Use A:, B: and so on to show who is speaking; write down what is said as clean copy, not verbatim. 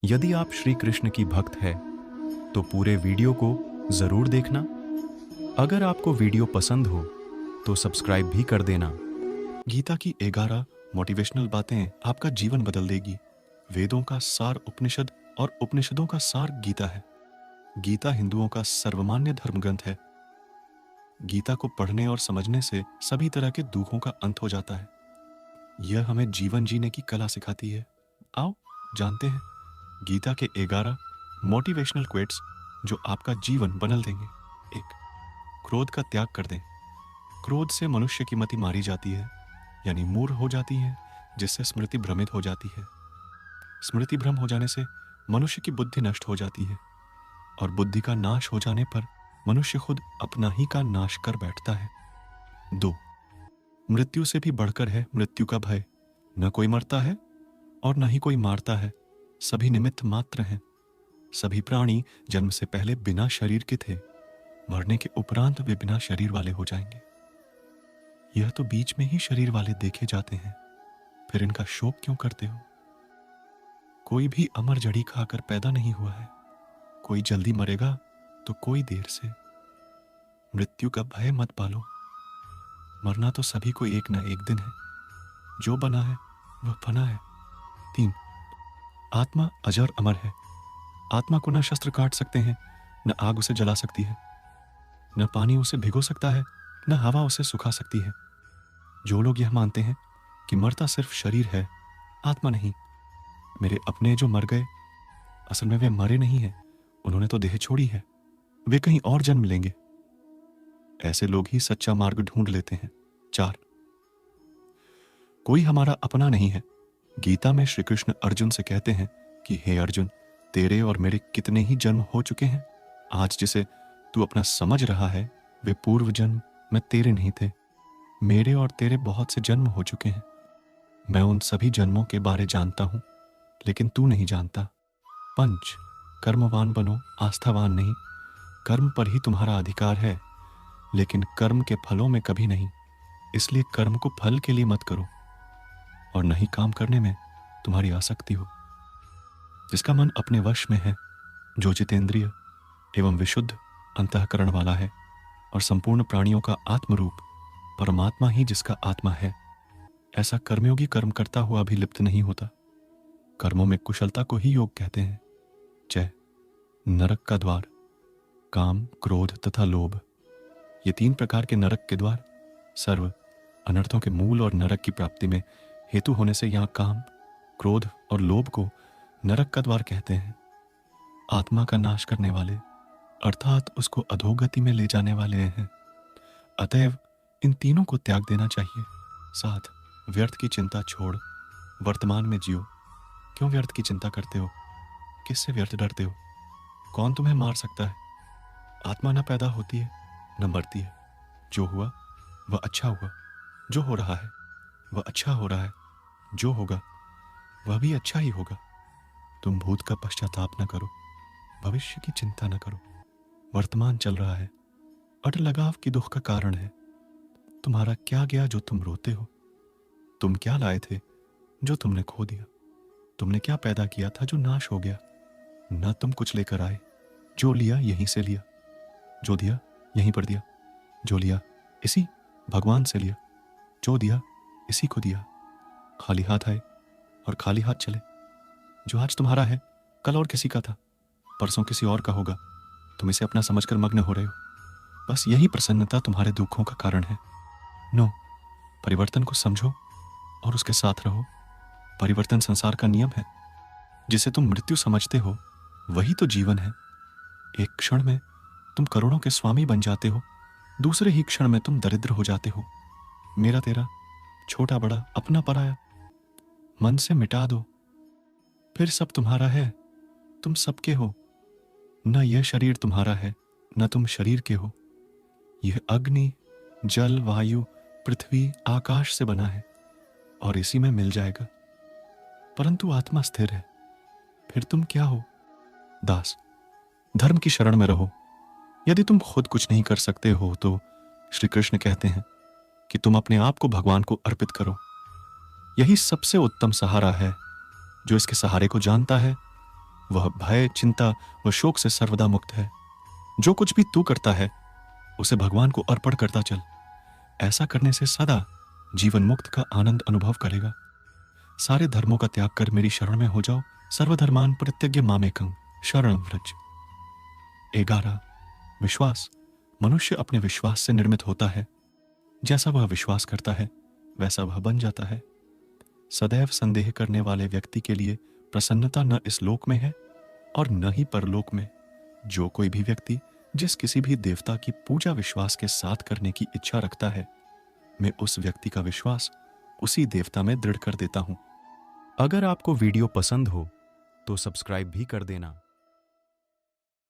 A: यदि आप श्री कृष्ण की भक्त है तो पूरे वीडियो को जरूर देखना। अगर आपको वीडियो पसंद हो तो सब्सक्राइब भी कर देना।
B: गीता की 11 मोटिवेशनल बातें आपका जीवन बदल देगी। वेदों का सार उपनिषद और उपनिषदों का सार गीता है। गीता हिंदुओं का सर्वमान्य धर्म ग्रंथ है। गीता को पढ़ने और समझने से सभी तरह के दुखों का अंत हो जाता है। यह हमें जीवन जीने की कला सिखाती है। आओ जानते हैं गीता के 11 मोटिवेशनल क्वेट्स जो आपका जीवन बदल देंगे। 1. क्रोध का त्याग कर दें। क्रोध से मनुष्य की मति मारी जाती है, यानी मूर्ख हो जाती है, जिससे स्मृति भ्रमित हो जाती है। स्मृति भ्रम हो जाने से मनुष्य की बुद्धि नष्ट हो जाती है और बुद्धि का नाश हो जाने पर मनुष्य खुद अपना ही का नाश कर बैठता है। 2. मृत्यु से भी बढ़कर है मृत्यु का भय। न कोई मरता है और न ही कोई मारता है, सभी निमित्त मात्र हैं। सभी प्राणी जन्म से पहले बिना शरीर के थे, मरने के उपरांत वे बिना शरीर वाले हो जाएंगे। यह तो बीच में ही शरीर वाले देखे जाते हैं, फिर इनका शोक क्यों करते हो? कोई भी अमर जड़ी खाकर पैदा नहीं हुआ है, कोई जल्दी मरेगा तो कोई देर से। मृत्यु का भय मत पालो, मरना तो सभी को एक न एक दिन है। जो बना है वह फना है। 3. आत्मा अजर अमर है। आत्मा को न शस्त्र काट सकते हैं, न आग उसे जला सकती है, न पानी उसे भिगो सकता है, न हवा उसे सुखा सकती है। जो लोग यह मानते हैं कि मरता सिर्फ शरीर है, आत्मा नहीं, मेरे अपने जो मर गए, असल में वे मरे नहीं हैं, उन्होंने तो देह छोड़ी है, वे कहीं और जन्म लेंगे। ऐसे लोग ही सच्चा मार्ग ढूंढ लेते हैं। 4. कोई हमारा अपना नहीं है। गीता में श्री कृष्ण अर्जुन से कहते हैं कि हे अर्जुन, तेरे और मेरे कितने ही जन्म हो चुके हैं। आज जिसे तू अपना समझ रहा है वे पूर्व जन्म में तेरे नहीं थे। मेरे और तेरे बहुत से जन्म हो चुके हैं। मैं उन सभी जन्मों के बारे जानता हूं, लेकिन तू नहीं जानता। 5. कर्मवान बनो, आस्थावान नहीं। कर्म पर ही तुम्हारा अधिकार है, लेकिन कर्म के फलों में कभी नहीं। इसलिए कर्म को फल के लिए मत करो और न ही काम करने में तुम्हारी आसक्ति हो। जिसका मन अपने वश में है, जो जितेंद्रिय एवं विशुद्ध अंतःकरण वाला है और संपूर्ण प्राणियों का आत्मरूप परमात्मा ही जिसका आत्मा है, ऐसा कर्मयोगी कर्म करता हुआ भी लिप्त नहीं होता। कर्मों में कुशलता को ही योग कहते हैं। जय। नरक का द्वार, काम, क्रोध तथा लोभ, ये 3 प्रकार के नरक के द्वार सर्व अनर्थों के मूल और नरक की प्राप्ति में हेतु होने से यहाँ काम, क्रोध और लोभ को नरक का द्वार कहते हैं। आत्मा का नाश करने वाले अर्थात उसको अधोगति में ले जाने वाले हैं। अतएव इन तीनों को त्याग देना चाहिए। 7. व्यर्थ की चिंता छोड़, वर्तमान में जियो। क्यों व्यर्थ की चिंता करते हो? किससे व्यर्थ डरते हो? कौन तुम्हें मार सकता है? आत्मा न पैदा होती है न मरती है। जो हुआ वह अच्छा हुआ, जो हो रहा है वह अच्छा हो रहा है, जो होगा वह भी अच्छा ही होगा। तुम भूत का पश्चाताप न करो, भविष्य की चिंता न करो। वर्तमान चल रहा है, अट लगाव की दुख का कारण है। तुम्हारा क्या गया जो तुम रोते हो? तुम क्या लाए थे जो तुमने खो दिया? तुमने क्या पैदा किया था जो नाश हो गया? न तुम कुछ लेकर आए, जो लिया यहीं से लिया, जो दिया यहीं पर दिया, जो लिया इसी भगवान से लिया, जो दिया इसी को दिया। खाली हाथ आए और खाली हाथ चले। जो आज तुम्हारा है कल और किसी का था, परसों किसी और का होगा। तुम इसे अपना समझकर मग्न हो रहे हो। बस यही प्रसन्नता तुम्हारे दुखों का कारण है। नो, परिवर्तन को समझो और उसके साथ रहो। परिवर्तन संसार का नियम है। जिसे तुम मृत्यु समझते हो वही तो जीवन है। एक क्षण में तुम करोड़ों के स्वामी बन जाते हो, दूसरे ही क्षण में तुम दरिद्र हो जाते हो। मेरा तेरा, छोटा बड़ा, अपना पराया मन से मिटा दो, फिर सब तुम्हारा है, तुम सबके हो। न यह शरीर तुम्हारा है, न तुम शरीर के हो। यह अग्नि, जल, वायु, पृथ्वी, आकाश से बना है और इसी में मिल जाएगा। परंतु आत्मा स्थिर है, फिर तुम क्या हो? दास, धर्म की शरण में रहो। यदि तुम खुद कुछ नहीं कर सकते हो तो श्री कृष्ण कहते हैं कि तुम अपने आप को भगवान को अर्पित करो। यही सबसे उत्तम सहारा है। जो इसके सहारे को जानता है वह भय, चिंता व शोक से सर्वदा मुक्त है। जो कुछ भी तू करता है उसे भगवान को अर्पण करता चल। ऐसा करने से सदा जीवन मुक्त का आनंद अनुभव करेगा। सारे धर्मों का त्याग कर मेरी शरण में हो जाओ। सर्वधर्मान परित्यज्य मामेकं शरणं व्रज। 11 विश्वास। मनुष्य अपने विश्वास से निर्मित होता है। जैसा वह विश्वास करता है वैसा वह बन जाता है। सदैव संदेह करने वाले व्यक्ति के लिए प्रसन्नता न इस लोक में है और न ही परलोक में। जो कोई भी व्यक्ति जिस किसी भी देवता की पूजा विश्वास के साथ करने की इच्छा रखता है, मैं उस व्यक्ति का विश्वास उसी देवता में दृढ़ कर देता हूं।
A: अगर आपको वीडियो पसंद हो तो सब्सक्राइब भी कर देना।